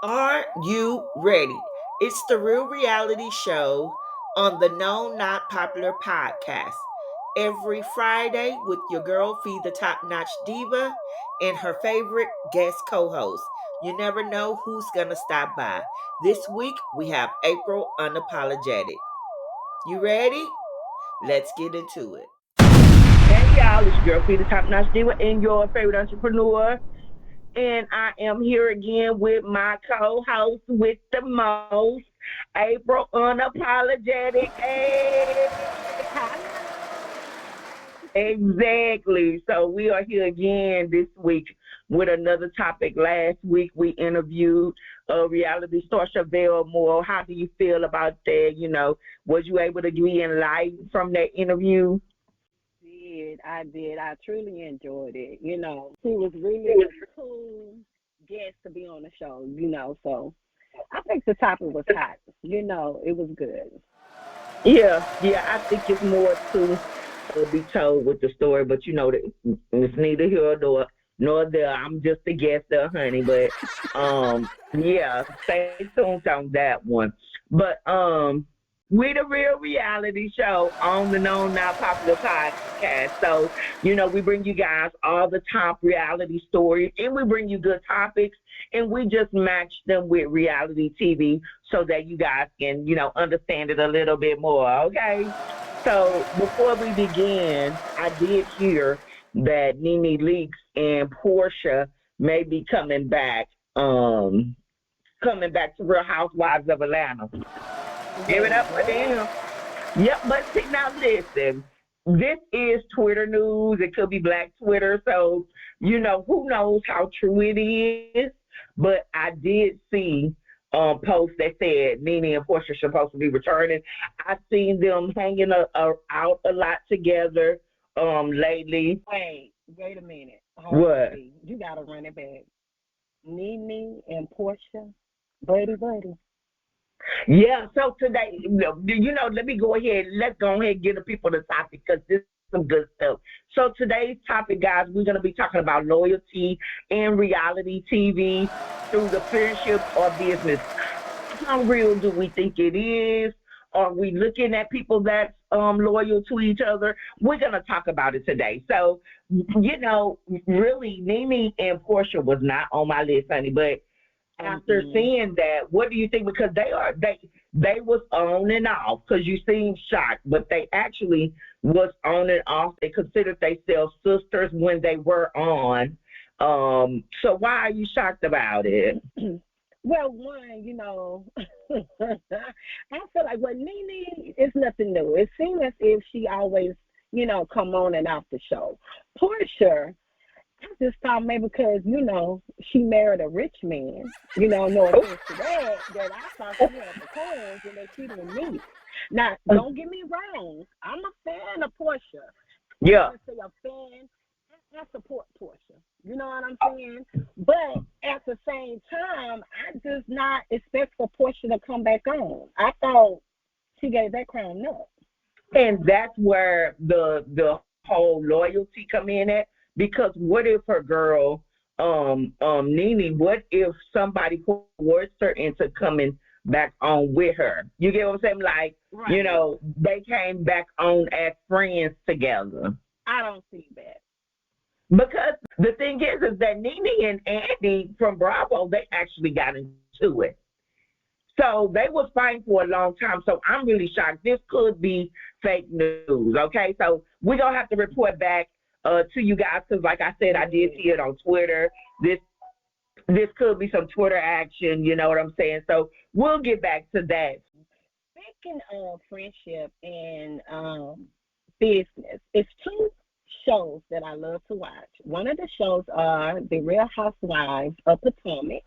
Are you ready? It's the real reality show on the Known Not Popular podcast. Every Friday with your girl, Feed the Top Notch Diva, and her favorite guest co host. You never know who's going to stop by. This week we have April Unapologetic. You ready? Let's get into it. Hey y'all, it's your girl, Feed the Top Notch Diva, and your favorite entrepreneur. And I am here again with my co-host with the most, April Unapologetic. Hey. Exactly. So we are here again this week with another topic. Last week we interviewed reality star Chevelle Moore. How do you feel about that? Was you able to be enlightened from that interview? I did. I truly enjoyed it. She was really a cool guest to be on the show, so I think the topic was hot. It was good. Yeah, I think it's more to be told with the story, but that it's neither here nor there. I'm just a guest there, honey. But yeah, stay tuned on that one. But we the real reality show on the Known Now Popular podcast. So, we bring you guys all the top reality stories and we bring you good topics and we just match them with reality TV so that you guys can, understand it a little bit more, okay? So before we begin, I did hear that Nene Leakes and Porsha may be coming back to Real Housewives of Atlanta. Give it up for them. Yep, but see, now listen, this is Twitter news. It could be Black Twitter, so who knows how true it is. But I did see posts that said Nene and Porsha are supposed to be returning. I've seen them hanging out a lot together lately. Wait a minute. What? You gotta run it back. Nene and Porsha, buddy. Yeah, so today, let me go ahead. Let's go ahead and give the people the topic because this is some good stuff. So today's topic, guys, we're going to be talking about loyalty in reality TV through the friendship or business. How real do we think it is? Are we looking at people that's loyal to each other? We're going to talk about it today. So, really, Nene and Porsha was not on my list, honey, but after seeing that, what do you think? Because they was on and off because you seem shocked, but they actually was on and off. They considered themselves sisters when they were on. So why are you shocked about it? Well, one, I feel like Nene is nothing new. It seems as if she always, come on and off the show. Porsha, I just thought maybe because, she married a rich man, no offense to that I thought she had the coins and that she didn't need. Now, don't get me wrong. I'm a fan of Porsha. Yeah. I say a fan. I support Porsha. You know what I'm saying? But at the same time, I just not expect for Porscha to come back on. I thought she gave that crown up. And that's where the whole loyalty come in at. Because what if her girl, Nene, what if somebody coerced her into coming back on with her? You get what I'm saying? Like, right. They came back on as friends together. I don't see that. Because the thing is that Nene and Andy from Bravo, they actually got into it. So they was fighting for a long time. So I'm really shocked. This could be fake news, okay? So we're going to have to report back to you guys because, like I said, I did see it on Twitter. This could be some Twitter action, you know what I'm saying? So we'll get back to that. Speaking of friendship and business, it's two shows that I love to watch. One of the shows are The Real Housewives of Potomac.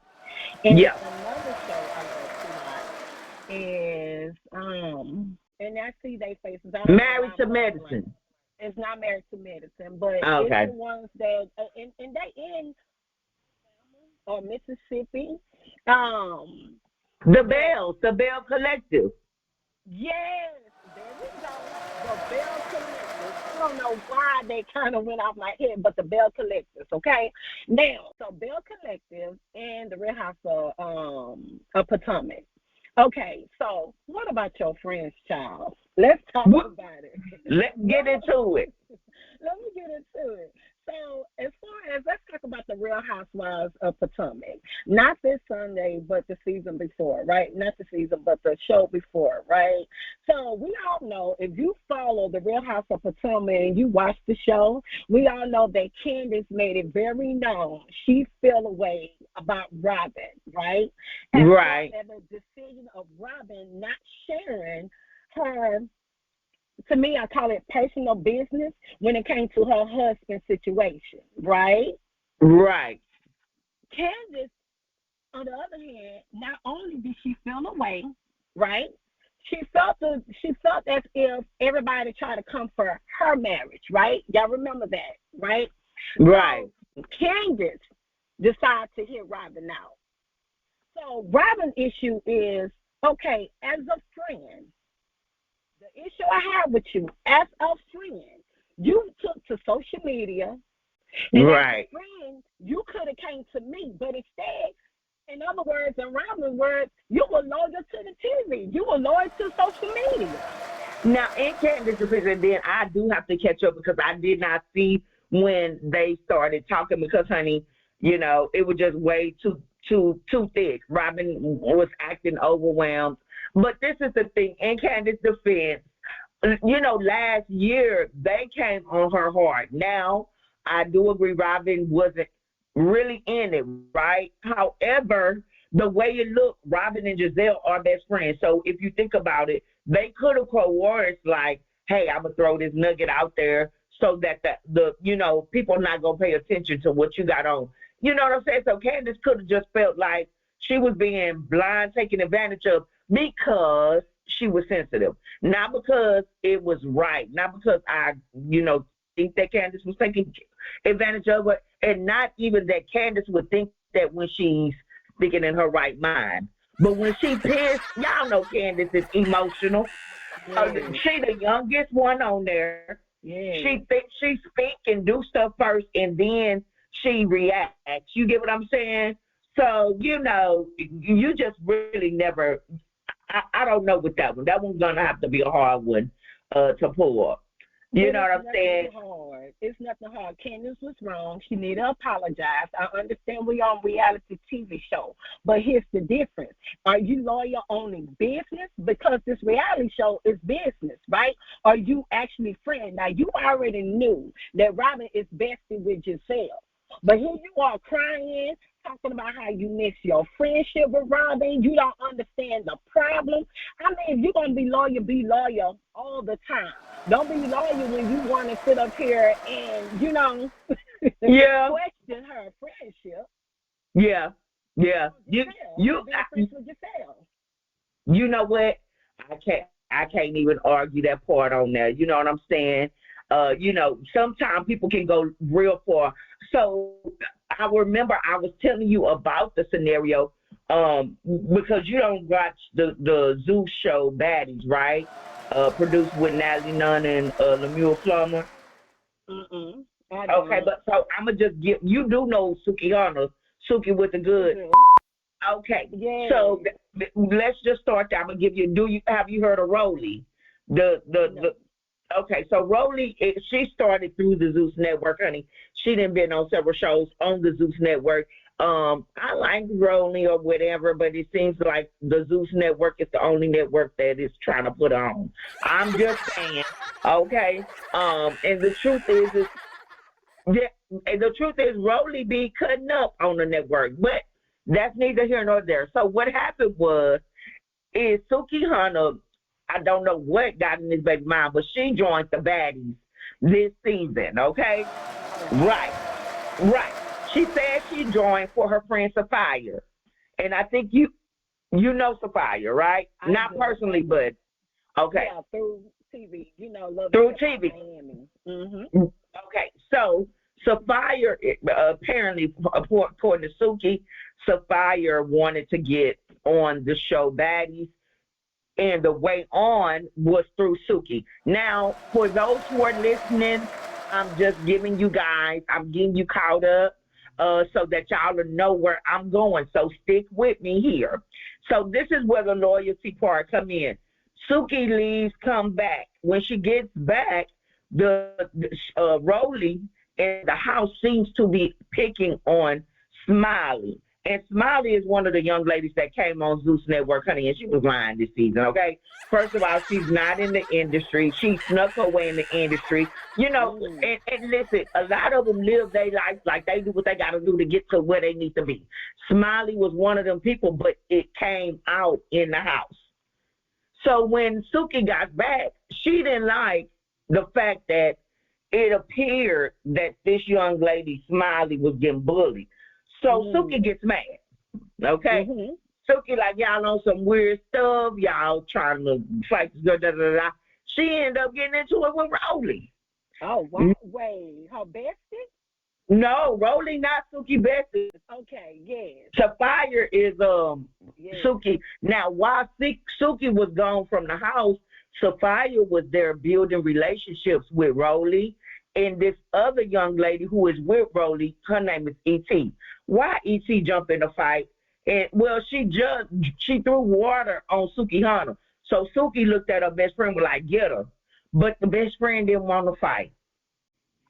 And another show I love to watch is, and I see they faces. Married to Medicine. It's not Married to Medicine, but it's the ones that, and they in Mississippi. The Belle Collective. Yes, there we go. The Belle Collective. don't know why they kind of went off my head, but the Belle Collective, okay? Now, so Belle Collective and the Real House of Potomac. Okay, so what about your friend's child? Let's talk about it. Let's get into it. Let me get into it. So, as far as, let's talk about the Real Housewives of Potomac. Not this Sunday, but the season before, right? Not the season, but the show before, right? So, we all know, if you follow the Real House of Potomac and you watch the show, we all know that Candiace made it very known she felt away about Robyn, right? Right. And the decision of Robyn not sharing her, to me, I call it personal business when it came to her husband's situation, right? Right. Candiace, on the other hand, not only did she feel away, right? She felt as if everybody tried to come for her marriage, right? Y'all remember that, right? Right. So Candiace decided to hear Robyn out. So Robyn's issue is, okay, as a friend, the issue I have with you, as a friend, you took to social media, and right. as a friend, you could have came to me, but instead, in other words, in Robyn's words, you were loyal to the TV. You were loyal to social media. Now, in Candiace's opinion, then I do have to catch up because I did not see when they started talking because, honey, you know, it was just way too thick. Robyn was acting overwhelmed. But this is the thing, in Candiace's defense, you know, last year they came on her hard. Now, I do agree Robyn wasn't really in it, right? However, the way it looked, Robyn and Giselle are best friends. So if you think about it, they could have coerced like, hey, I'm going to throw this nugget out there so that the you know, people are not going to pay attention to what you got on. You know what I'm saying? So Candiace could have just felt like she was being blind, taken advantage of because she was sensitive. Not because it was right. Not because I, you know, think that Candiace was taking advantage of it. And not even that Candiace would think that when she's thinking in her right mind. But when she pissed, y'all know Candiace is emotional. She the youngest one on there. She thinks she speak and do stuff first, and then she reacts. You get what I'm saying? So, you know, you just really never, I don't know with that one. That one's going to have to be a hard one to pull up. You know what I'm saying? Hard. It's nothing hard. Candiace was wrong. She need to apologize. I understand we're on reality TV show, but here's the difference. Are you loyal only business? Because this reality show is business, right? Are you actually friend? Now, you already knew that Robyn is bestie with Giselle, but here you are crying, talking about how you miss your friendship with Robyn. You don't understand the problem. I mean, if you're going to be loyal all the time. Don't be loyal when you want to sit up here and, you know, question her friendship. Yeah. You know what? I can't even argue that part on there. You know what I'm saying? You know, sometimes people can go real far. So I remember I was telling you about the scenario because you don't watch the Zeus show Baddies, right? Produced with Natalie Nunn and Lemuel Plummer. Okay, but so I'm going to just give, you do know Suki Hunter, Suki with the good. Okay, so let's just start there. I'm going to give you, have you heard of Rolly? Okay, so Rolly, she started through the Zeus Network, honey. She done been on several shows on the Zeus Network. I like Rolly or whatever, but it seems like the Zeus Network is the only network that is trying to put on. I'm just saying, okay? And the truth is Rolly be cutting up on the network, but that's neither here nor there. So what happened is Suki Hunter, I don't know what got in this baby's mind, but she joined the Baddies this season, okay? Right. She said she joined for her friend Sapphire. And I think you know Sapphire, right? Not personally, but okay. Yeah, through TV. You know, through TV. Mm-hmm. Okay, so Sapphire, apparently, according to Suki, Sapphire wanted to get on the show Baddies. and the way on was through Suki. Now, for those who are listening, I'm just giving you guys, I'm getting you caught up so that y'all will know where I'm going. So stick with me here. So this is where the loyalty part come in. Suki leaves, come back. When she gets back, the Rolly in the house seems to be picking on Smiley. And Smiley is one of the young ladies that came on Zeus Network, honey, and she was lying this season, okay? First of all, she's not in the industry. She snuck her way in the industry. You know, and listen, a lot of them live their life like they do what they got to do to get to where they need to be. Smiley was one of them people, but it came out in the house. So when Suki got back, she didn't like the fact that it appeared that this young lady, Smiley, was getting bullied. So Suki gets mad, okay? Suki like, y'all on some weird stuff. Y'all trying to fight. She ended up getting into it with Rolly. Oh, wow. Wait, her bestie? No, Rolly not Suki bestie. Okay, yes. Sapphire is Suki. Now, while Suki was gone from the house, Sapphire was there building relationships with Rolly and this other young lady who is with Rolly. Her name is E.T. Why E.T. jump in the fight? And well, she threw water on Suki Hunter. So Suki looked at her best friend, was like, get her. But the best friend didn't want to fight.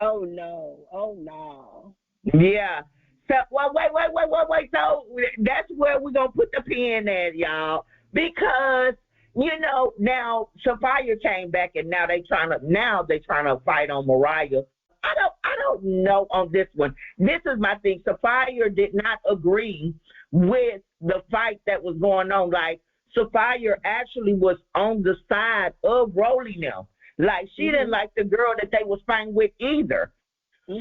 Oh no. Yeah. So wait. So that's where we're gonna put the pin at, y'all. Because, you know, now Sapphire came back and now they trying to fight on Mariah. I don't know on this one. This is my thing. Sapphire did not agree with the fight that was going on. Like, Sapphire actually was on the side of Rolly now. Like, she didn't like the girl that they was fighting with either.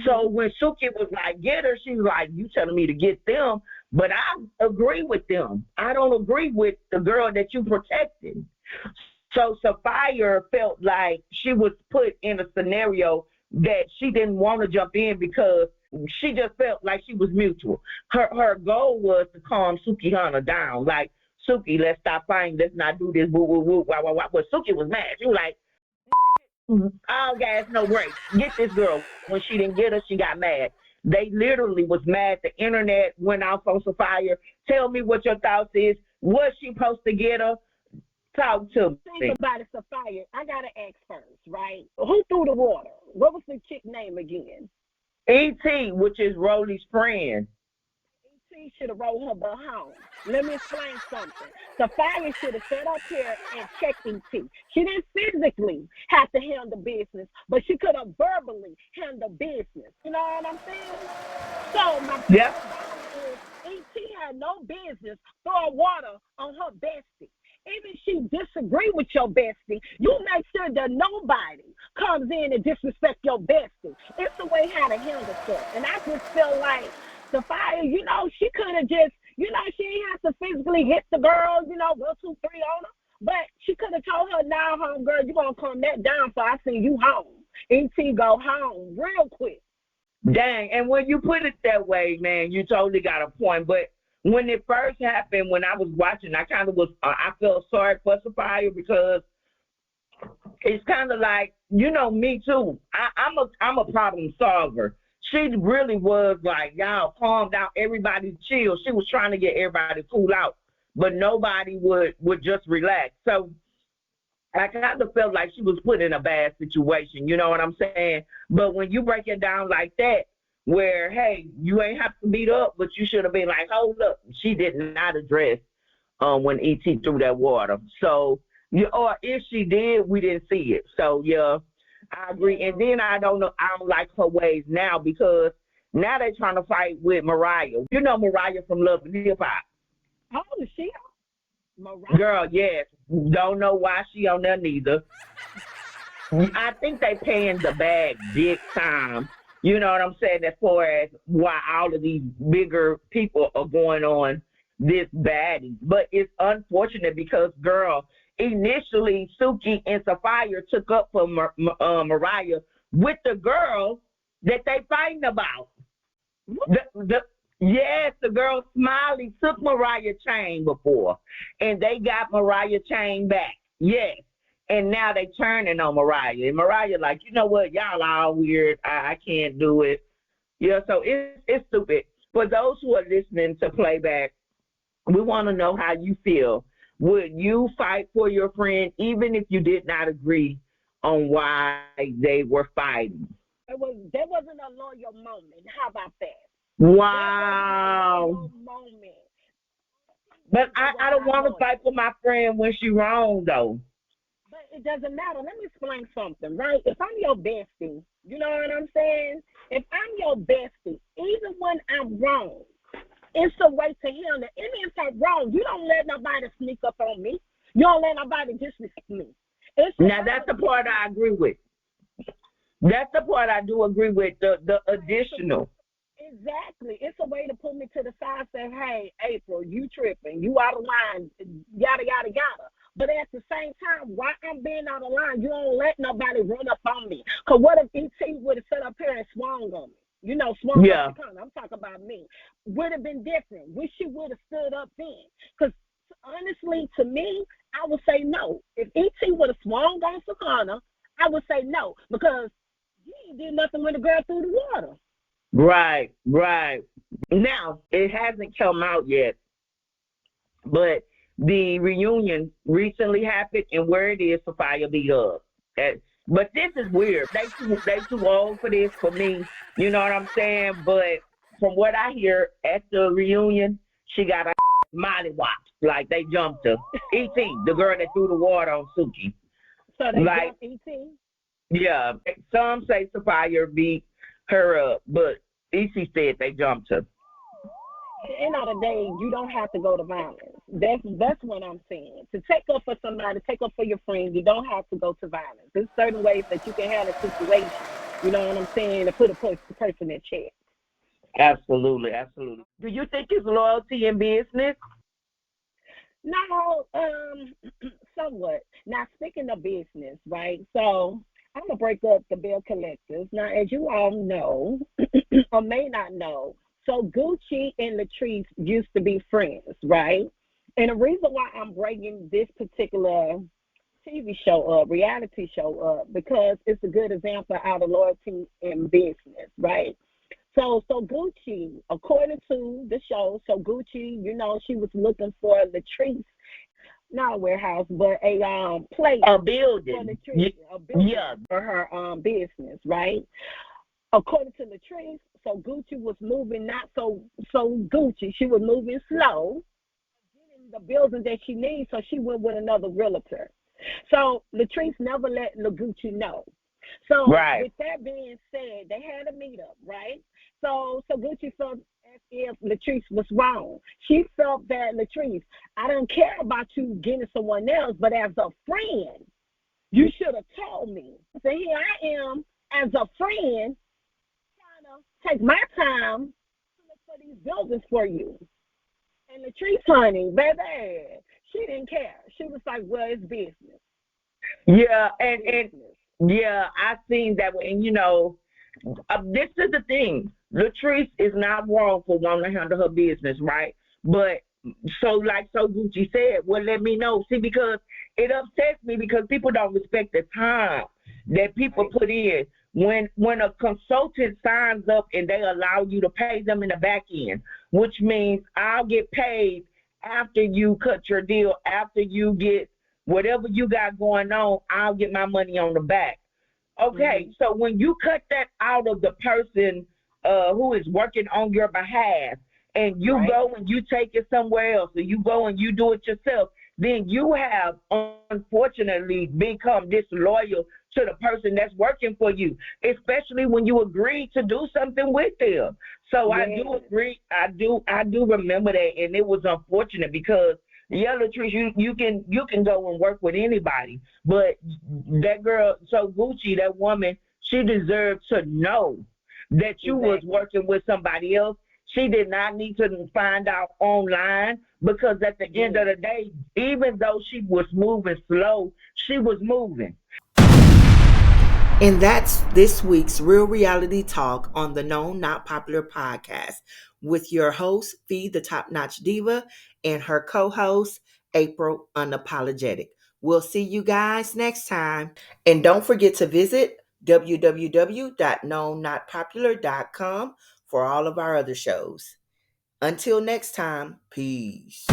So when Suki was like, get her, she was like, you telling me to get them, but I agree with them. I don't agree with the girl that you protected. So Sapphire felt like she was put in a scenario that she didn't want to jump in because she just felt like she was mutual. Her goal was to calm Suki Hunter down. Like, Suki, let's stop fighting. Let's not do this. Woo, woo, woo, wah, wah, wah. But Suki was mad. She was like, all gas, no brakes. Get this girl. When she didn't get her, she got mad. They literally was mad. The internet went off on Sapphire. Tell me what your thoughts is. Was she supposed to get her? Talk to me. Think about it, Sapphire. I got to ask first, right? Who threw the water? What was the chick name again? E.T., which is Rolly's friend. E.T. should have rolled her butt home. Let me explain something. Sapphire should have sat up here and checked E.T. She didn't physically have to handle business, but she could have verbally handled business. You know what I'm saying? So my point is, E.T. had no business throwing water on her bestie. Even if she disagree with your bestie, you make sure that nobody comes in and disrespect your bestie. It's the way how to handle stuff. And I just feel like Sapphire, you know, she could have just, you know, she didn't have to physically hit the girl, you know, 1, 2, 3 on her. But she could have told her, now, home girl, you're going to calm that down so I see you home. E.T. go home real quick. Dang, and when you put it that way, man, you totally got a point. But when it first happened, when I was watching, I kind of was, I felt sorry for Sapphire because it's kind of like, you know, me too. I'm a problem solver. She really was like, y'all calm down, everybody chill. She was trying to get everybody to cool out, but nobody would just relax. So I kind of felt like she was put in a bad situation, you know what I'm saying? But when you break it down like that, where, hey, you ain't have to beat up, but you should have been like, hold up. She did not address when E.T. threw that water. So, or if she did, we didn't see it. So, yeah, I agree. And then I don't like her ways now because now they're trying to fight with Mariah. You know Mariah from Love and Hip Hop. Oh, is she? Mariah? Girl, yes. Don't know why she on there neither. I think they paying the bag big time. You know what I'm saying? As far as why all of these bigger people are going on this Baddies. But it's unfortunate because, girl, initially Suki and Sapphire took up for Mariah with the girl that they fighting about. Yes, the girl Smiley took Mariah chain before, and they got Mariah chain back. Yes, and now they turning on Mariah, and Mariah like, you know what, y'all all weird. I can't do it. Yeah, so it's stupid. For those who are listening to playback, we want to know how you feel. Would you fight for your friend even if you did not agree on why they were fighting? There wasn't a loyal moment. How about that? Wow. Moment. But I don't want to fight for my friend when she wrong, though. But it doesn't matter. Let me explain something, right? If I'm your bestie, you know what I'm saying? If I'm your bestie, even when I'm wrong, it's a way to handle it. Even if I'm wrong, you don't let nobody sneak up on me. You don't let nobody disrespect me. Now, that's the part I agree with. That's the part I do agree with, the additional. Exactly. It's a way to put me to the side and say, hey, April, you tripping. You out of line, yada, yada, yada. But at the same time, while I'm being out of line, you don't let nobody run up on me. Because what if E.T. would have sat up here and swung on me? You know, swung on me. I'm talking about me. Would have been different. Wish she would have stood up then. Because honestly, to me, I would say no. If E.T. would have swung on Sakana, I would say no. Because he ain't did nothing when the girl threw the water. Right. Now, it hasn't come out yet, but the reunion recently happened, and where it is, Sapphire beat up. But this is weird. They too old for this for me. You know what I'm saying? But from what I hear at the reunion, she got a molly watch. Like they jumped her. E.T., the girl that threw the water on Suki. So they jumped E.T.? Yeah. Some say Sapphire beat her up, but E.T. said they jumped her. At the end of the day, you don't have to go to violence. That's what I'm saying. To take up for somebody, take up for your friend, you don't have to go to violence. There's certain ways that you can handle a situation, you know what I'm saying, to put a person in check. Absolutely. Do you think it's loyalty in business? No, somewhat. Now, speaking of business, right, so I'm going to break up the Belle Collective. Now, as you all know, or may not know, so Gucci and Latrice used to be friends, right? And the reason why I'm bringing this particular TV show up, reality show up, because it's a good example out of loyalty in business, right? So Gucci, according to the show, so Gucci, you know, she was looking for Latrice, not a warehouse, but a place, a building, for Latrice, a building for her business, right? According to Latrice, so Gucci was moving not so Gucci. She was moving slow, getting the building that she needs, so she went with another realtor. So Latrice never let Gucci know. So with that being said, they had a meetup, right? So Gucci felt as if Latrice was wrong. She felt that Latrice, I don't care about you getting someone else, but as a friend, you should have told me. So here I am as a friend, take my time to look for these buildings for you. And Latrice, honey, baby, she didn't care. She was like, well, it's business. Yeah, and yeah, I seen that. And, you know, this is the thing. Latrice is not wrong for wanting to handle her business, right? But so Gucci said, well, let me know. See, because it upsets me because people don't respect the time that people put in. When a consultant signs up and they allow you to pay them in the back end, which means I'll get paid after you cut your deal, after you get whatever you got going on, I'll get my money on the back. Okay, so when you cut that out of the person who is working on your behalf, and you go and you take it somewhere else, or you go and you do it yourself, then you have unfortunately become disloyal to the person that's working for you, especially when you agree to do something with them. So I do agree. I do remember that, and it was unfortunate because Latrice, you can go and work with anybody, but that girl, so Gucci, that woman, she deserved to know that you was working with somebody else. She did not need to find out online because at the end of the day, even though she was moving slow, she was moving. And that's this week's Real Reality Talk on the Known Not Popular podcast. with your host, Feed the Top Notch Diva, and her co-host, April Unapologetic. We'll see you guys next time. And don't forget to visit www.knownnotpopular.com for all of our other shows. Until next time, peace.